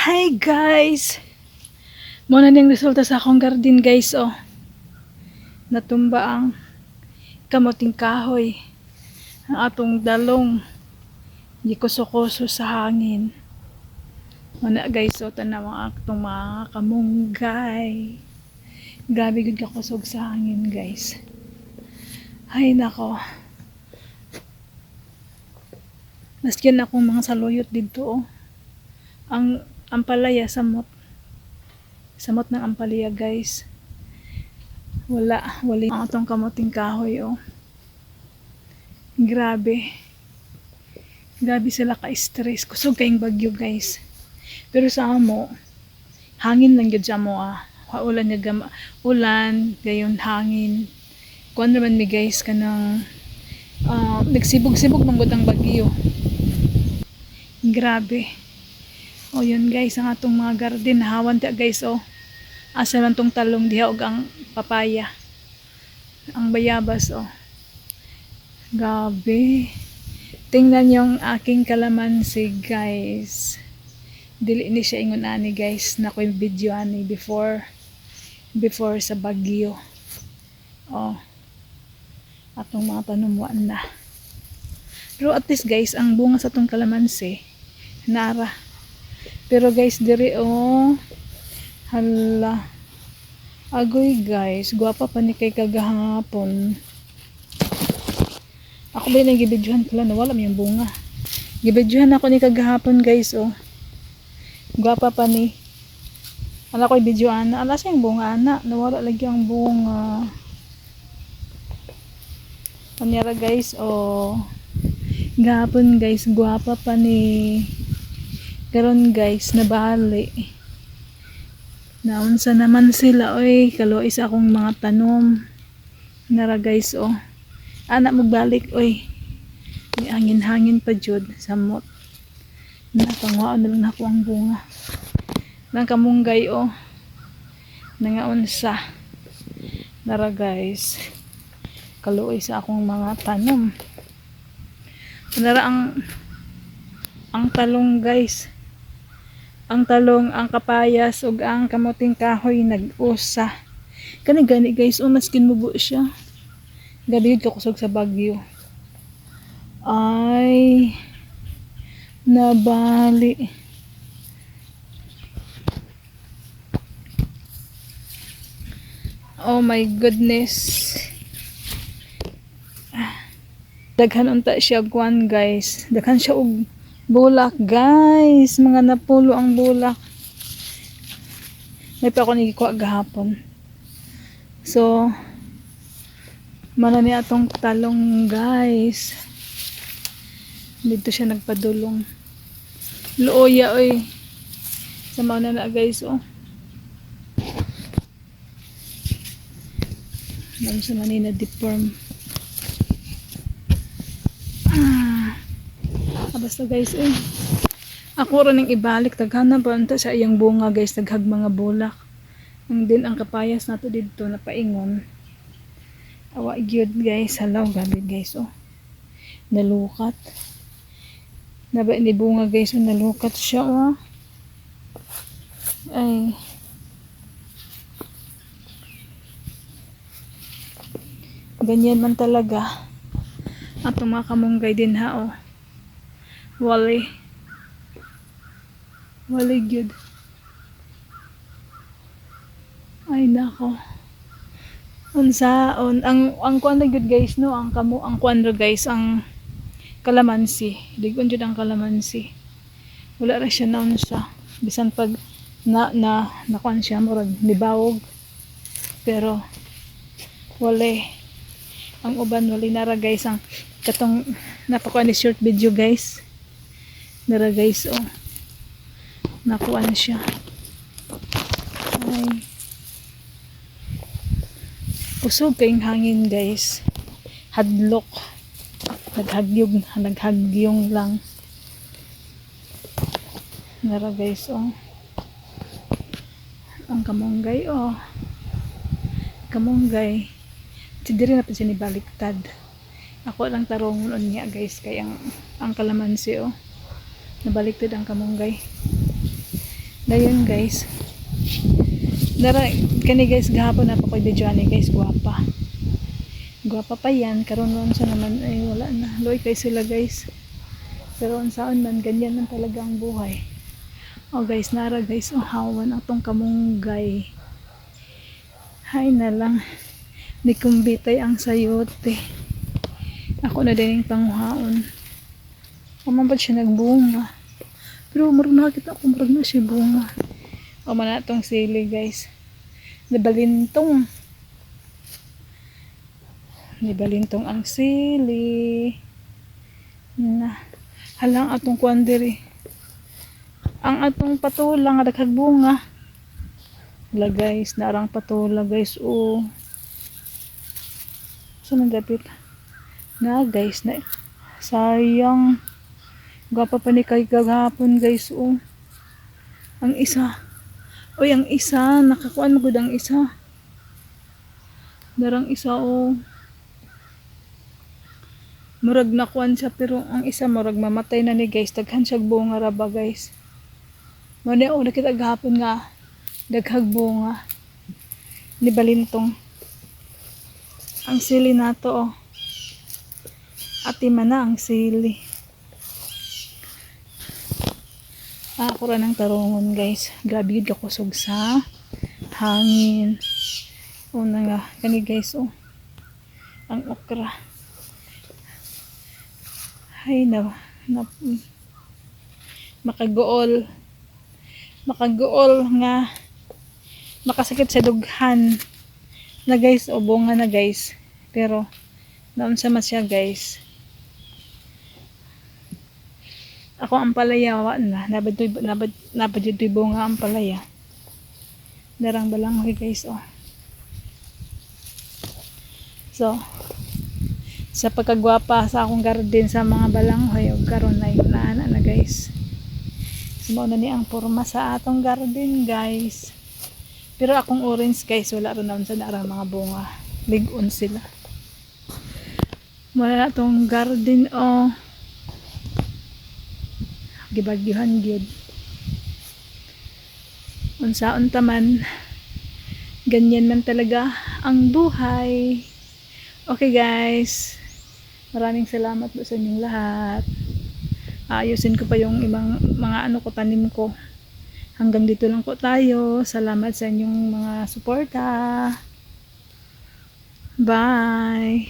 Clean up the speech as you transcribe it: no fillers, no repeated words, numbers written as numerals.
Hi guys! Muna ning resulta sa akong garden guys oh. Natumba ang kamuting kahoy. Ang atong dalong gikuso-kuso sa hangin. Muna guys oh, tanaw ang atong mga kamunggay. Grabe gud ka kusog sa hangin guys. Hay nako. Maskin akong mga saluyot dito oh. Ang ampalaya samot ng ampalaya guys, wala ang atong kamuting kahoy oh. Grabe sila ka-stress, kusog kayong bagyo guys. Pero sa amo hangin lang gyud sa amo ulan gayon hangin kuan naman mi guys kanang nagsibog-sibog man gud ang bagyo. Grabe. O yun guys, ang atong mga garden hawan ta guys oh. Asa man tong talong diha og ang papaya. Ang bayabas oh. Gabi. Tingnan yung aking kalamansi guys. Dili ni siya ingon ani guys, na ko yung video ani before sa bagyo. Oh. Atong mga panumuan na. Pero at least guys, ang bunga sa tong kalamansi nara. Pero guys, diri oh. Hala. Agoy guys, guwapa pa ni kay kagahapon. Ako ba yung gibidyohan pala na wala yung bunga. Gibidyohan ako ni kagahapon guys oh. Guwapa pa ni. Ala ko ibidyohan na. Ala sa yung bunga na. Nawala lagi ang bunga. Panyara guys oh. Gahapon guys, guwapa pa ni. Karon guys, nabali. Naunsa naman sila oy, kaluoy sa akong mga tanom. Nara guys oh. Anak magbalik oy. May hangin-hangin pa jud samot. Napangwao na lang ako ang bunga. Nang kamunggay oh. Nangaunsa. Nara guys. Kaluoy sa akong mga tanom. Nara ang talong guys. Ang talong, ang kapayas ug ang kamuting kahoy nag-usa. Kani guys, maskin mubo siya. Gabi yun kakusog sa bagyo. Ay nabali. Oh my goodness. Daghan unta siya guan guys. Daghan siya og bulak guys, mga napulo ang bulak. May pa ako nagikuha gahapon. So mana ni atong talong guys. Dito siya nagpadulong. Luoya oy. Sama na guys oh. Nang sa manina deform. Basta guys eh. Ako rin ang ibalik taghana ba unta sa iyang bunga guys, daghag mga bulak. And then ang kapayas nato dito napaingon. Awa gyud guys, halaw gabi guys oh. Nalukat. Naba ni bunga guys, oh, nalukat siya oh. Ay. Ganyan man talaga. Atong mga kamunggay din ha oh. Wali good. Ay nako. Unsaon ang kuan ra gyud guys no, ang kuan ra guys ang kalamansi. Digon jud ang kalamansi. Wala ra siya naon sa bisan pag na kuan siya murag nibawog. Pero wali. Ang uban wali nara guys ang katong napakuan ni short video guys. Nara guys oh. Nakuha na siya. Ay. Kusog kayong hangin guys. Hadlok. Naghagyong lang. Nara guys oh. Ang kamunggay oh. Kamunggay. Diri na pa siya ni baliktad. Ako lang tarong niya guys kay ang kalamansi oh. Nabaliktad ang kamunggay. Dayon guys. Dara kani guys gahapon na pa koy video ani guys, guwapa. Guwapa pa yan, karon noon sa naman ay wala na. Loy kay sila guys. Pero saan man ganyan man talaga ang buhay. Oh guys, nara guys, ang hawan atong kamunggay. Hay na lang. Ni kumbitay ang sayote. Ako na din yung panghaon. Mamabad siya nagbunga. Pero marag nakakita ko, marag na siya bunga. O man itong sili guys. Nabalintong. Nabalintong ang sili. Na. Halang atong kwandiri. Ang atong patula nga daghag la guys, narang patula guys. Oh. So nagdapit. Na guys, na sayang. Gwapa pa ni kay kagahapon guys. Oh. Ang isa. Oy, ang isa. Nakakuan mo gud ang isa. Darang isa oh. Murag nakuan siya pero ang isa murag mamatay na ni guys. Daghan siya bunga ra ba guys. Muna oh, nakita gahapon nga daghag bunga. Ni balintong. Ang sili nato oh. Ati man na ang sili. Ako ra ng tarungon guys. Grabe yun kakusog sa hangin. Una nga. Kani guys oh. Ang okra. Ay na makagool. Makagool nga. Makasakit sa dughan. Na guys. O bunga na guys. Pero naon sa masya guys. Ako ang palaya wa na nabad jud bunga ang palaya. Darang balang guys oh. So sa pagkagwapa sa akong garden sa mga balanghoy ug karon na yun na guys. Sumo na ni ang porma sa atong garden guys. Pero akong orange guys wala ron naman sa narang mga bunga. Ligon sila. Wala na tong garden oh. Gibagyuhan gyud. Unsaon ta man ganyan man talaga ang buhay. Okay guys. Maraming salamat po sa inyong lahat. Ayusin ko pa yung ibang mga ano ko tanim ko. Hanggang dito lang po tayo. Salamat sa inyong mga suporta. Bye.